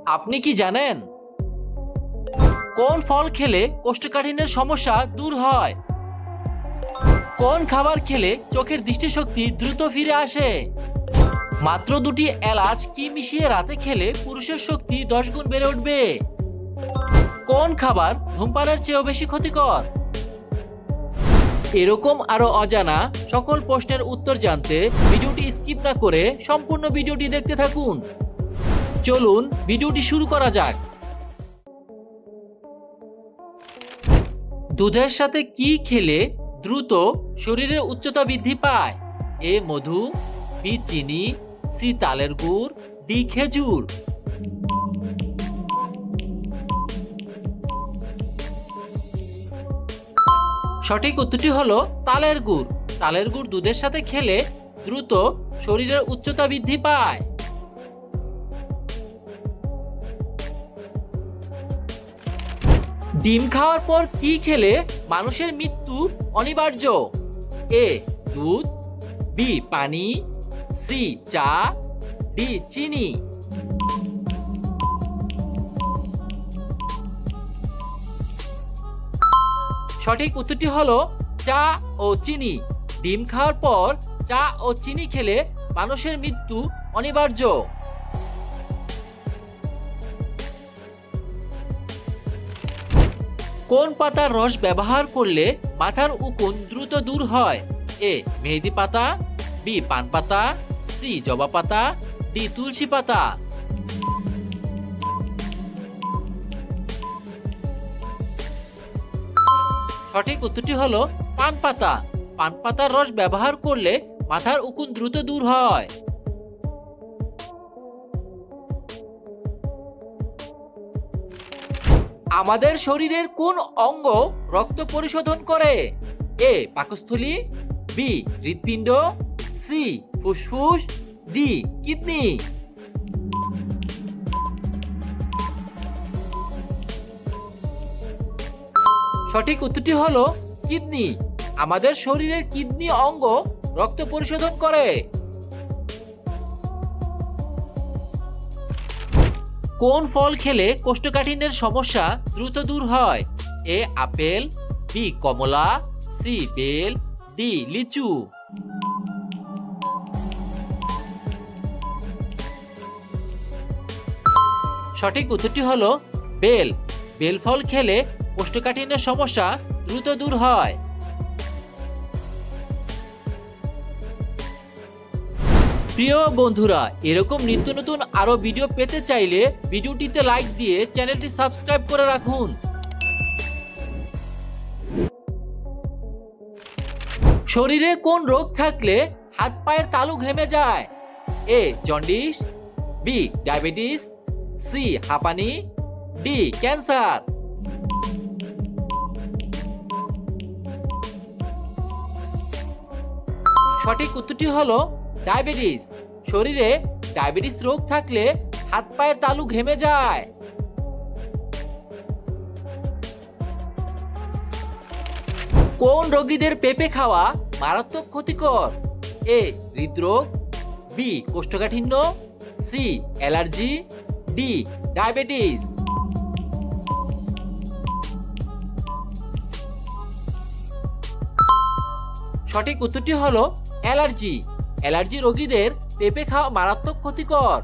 আপনি কি জানেন কোন ফল খেলে কোষ্ঠকাঠিন্যের সমস্যা দূর হয়? কোন খাবার খেলে চোখের দৃষ্টিশক্তি দ্রুত ফিরে আসে? মাত্র 2টি এলাচ কি মিশিয়ে রাতে খেলে পুরুষের শক্তি 10 গুণ বেড়ে উঠবে? কোন খাবার ধূমপানের চেয়েও বেশি ক্ষতিকর? এরকম আরো অজানা সকল প্রশ্নের উত্তর জানতে ভিডিওটি স্কিপ না করে সম্পূর্ণ ভিডিওটি দেখতে থাকুন। চলুন ভিডিওটি শুরু করা যাক। দুধের সাথে কি খেলে দ্রুত শরীরের উচ্চতা বৃদ্ধি পায়? এ মধু, বি চিনি, সি তালের গুড়, ডি খেজুর। সঠিক উত্তরটি হলো তালের গুড়। তালের গুড় দুধের সাথে খেলে দ্রুত শরীরের উচ্চতা বৃদ্ধি পায়। ডিম খাওয়ার পর কি খেলে মানুষের মৃত্যু অনিবার্য? এ দুধ, বি পানি, সি চা, ডি চিনি। সঠিক উত্তরটি হলো চা ও চিনি। ডিম খাওয়ার পর চা ও চিনি খেলে মানুষের মৃত্যু অনিবার্য। কোন পাতার রস ব্যবহার করলে মাথার উকুন দ্রুত দূর হয়? এ মেহেদি পাতা, বি পান পাতা, সি জবা পাতা, ডি তুলসী পাতা। সঠিক উত্তরটি হলো পান পাতা। পান পাতার রস ব্যবহার করলে মাথার উকুন দ্রুত দূর হয়। আমাদের শরীরের কোন অঙ্গ রক্ত পরিশোধন করে? এ পাকস্থলী, বি হৃৎপিণ্ড, সি ফুসফুস, ডি কিডনি। সঠিক উত্তরটি হলো কিডনি। আমাদের শরীরের কিডনি অঙ্গ রক্ত পরিশোধন করে। কোন ফল খেলে কোষ্ঠকাঠিন্যের সমস্যা দ্রুত দূর হয়? এ আপেল, বি কমলা, সি বেল, ডি লিচু। সঠিক উত্তরটি হলো বেল। বেল ফল খেলে কোষ্ঠকাঠিন্যের সমস্যা দ্রুত দূর হয়। প্রিয় বন্ধুরা, এরকম নিত্য নতুন আরো ভিডিও পেতে চাইলে ভিডিওটিতে লাইক দিয়ে চ্যানেলটি সাবস্ক্রাইব করে রাখুন। শরীরে কোন রোগ থাকলে হাত পায়ের তালু ঘেমে যায়? A jaundice, B diabetes, C হাঁপানি, ডি ক্যান্সার। সঠিক উত্তরটি হলো ডায়াবেটিস। শরীরে ডায়াবেটিস রোগ থাকলে হাত পায়ের তালু ঘেমে যায়। কোন রোগীদের পেঁপে খাওয়া মারাত্মক ক্ষতিকর? এ হৃদরোগ, বি কোষ্ঠকাঠিন্য, সি অ্যালার্জি, ডি ডায়াবেটিস। সঠিক উত্তরটি হলো অ্যালার্জি। অ্যালার্জি রোগীদের পেঁপে খাওয়া মারাত্মক ক্ষতিকর।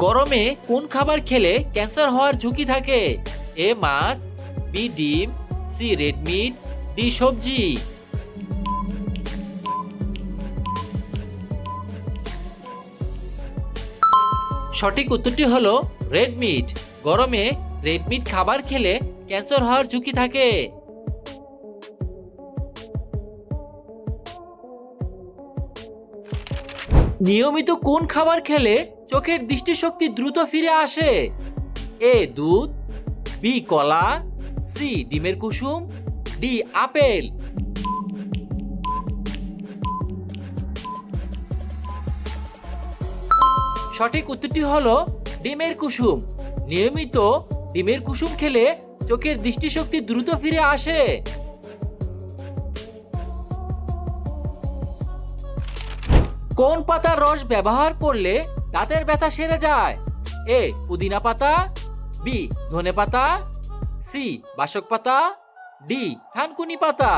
গরমে কোন খাবার খেলে ক্যান্সার হওয়ার ঝুঁকি থাকে? এ মাছ, বি ডিম, সি রেড মিট, ডি সবজি। সঠিক উত্তরটি হলো রেড মিট। গরমে রেড মিট খাবার খেলে ক্যান্সার হওয়ার ঝুঁকি থাকে। নিয়মিত কোন খাবার খেলে চোখের দৃষ্টিশক্তি দ্রুত ফিরে আসে? এ দুধ, বি কলা, সি ডিমের কুসুম, ডি আপেল। সঠিক উত্তরটি হলো ডিমের কুসুম। নিয়মিত ডিমের কুসুম খেলে চোখের দৃষ্টিশক্তি দ্রুত ফিরে আসে। কোন পাতার রস ব্যবহার করলে দাঁতের ব্যথা সেরে যায়? এ পুদিনা পাতা, বি ধনে পাতা, সি বাসক পাতা, ডি থানকুনি পাতা।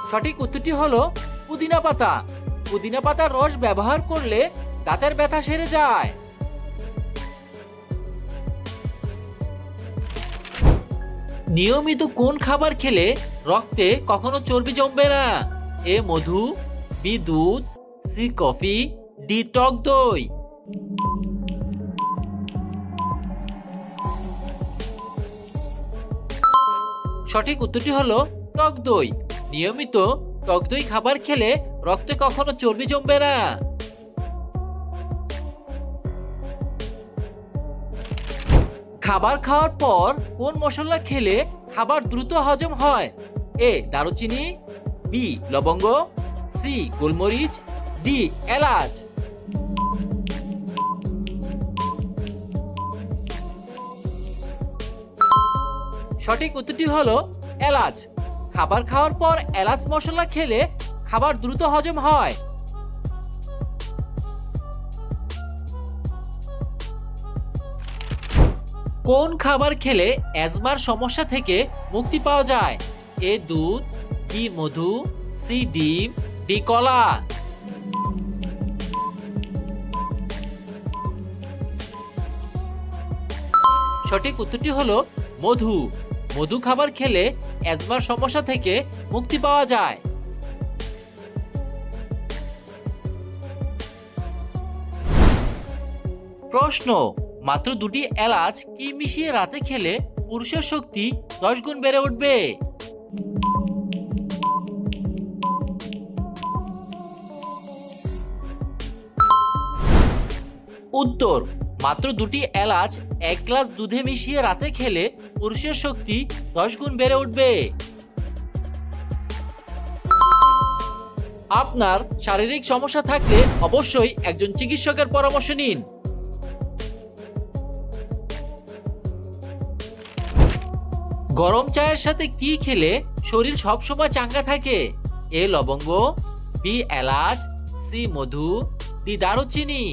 সঠিক উত্তরটি হলো পুদিনা পাতা। পুদিনা পাতার রস ব্যবহার করলে দাঁতের ব্যথা সেরে যায়। নিয়মিত কোন খাবার খেলে রক্তে কখনো চর্বি জমবে না? এ মধু, বি দুধ, সি কফি, ডি টক দই। সঠিক উত্তরটি হলো টক দই। নিয়মিত টক দই খাবার খেলে রক্তে কখনো চর্বি জমবে না। খাবার খাওয়ার পর কোন মশলা খেলে খাবার দ্রুত হজম হয়? এ দারুচিনি, বি লবঙ্গ, সি গোলমরিচ, ডি এলাচ। সঠিক উত্তরটি হলো এলাচ। খাবার খাওয়ার পর এলাচ মশলা খেলে খাবার দ্রুত হজম হয়। কোন খাবার খেলে অ্যাজমার সমস্যা থেকে মুক্তি পাওয়া যায়? এ দুধ, বি মধু, সি ডিম, ডি কলা। সঠিক উত্তরটি হলো মধু। মধু খাবার খেলে অ্যাজমার সমস্যা থেকে মুক্তি পাওয়া যায়। প্রশ্ন, মাত্র দুটি এলাচ কি মিশিয়ে রাতে খেলে পুরুষের শক্তি 10 গুণ বেড়ে উঠবে? উত্তর, মাত্র দুটি এলাচ 1 গ্লাস দুধে মিশিয়ে রাতে খেলে পুরুষের শক্তি 10 গুণ বেড়ে উঠবে। আপনার শারীরিক সমস্যা থাকলে অবশ্যই একজন চিকিৎসকের পরামর্শ নিন। গরম চায়ের সাথে কি খেলে শরীর সবসময় চাঙ্গা থাকে? এ লবঙ্গ, বি এলাচ, সি মধু, ডি দারুচিনি।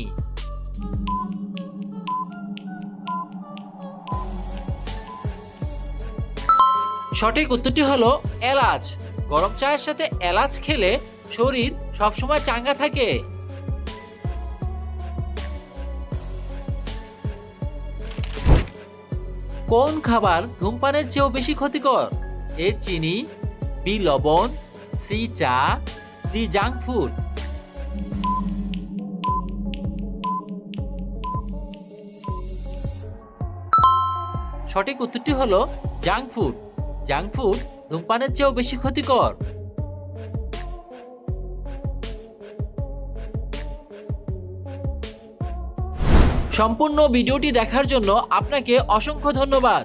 সঠিক উত্তরটি হলো এলাচ। গরম চায়ের সাথে এলাচ খেলে শরীর সবসময় চাঙ্গা থাকে। কোন খাবার ধূমপানের চেয়েও বেশি ক্ষতিকর? এ চিনি, বি লবণ, সি চা, ডি জাঙ্ক ফুড। সঠিক উত্তরটি হলো জাঙ্ক ফুড। জাঙ্ক ফুড ধূমপানের চেয়েও বেশি ক্ষতিকর। সম্পূর্ণ ভিডিওটি দেখার জন্য আপনাকে অসংখ্য ধন্যবাদ।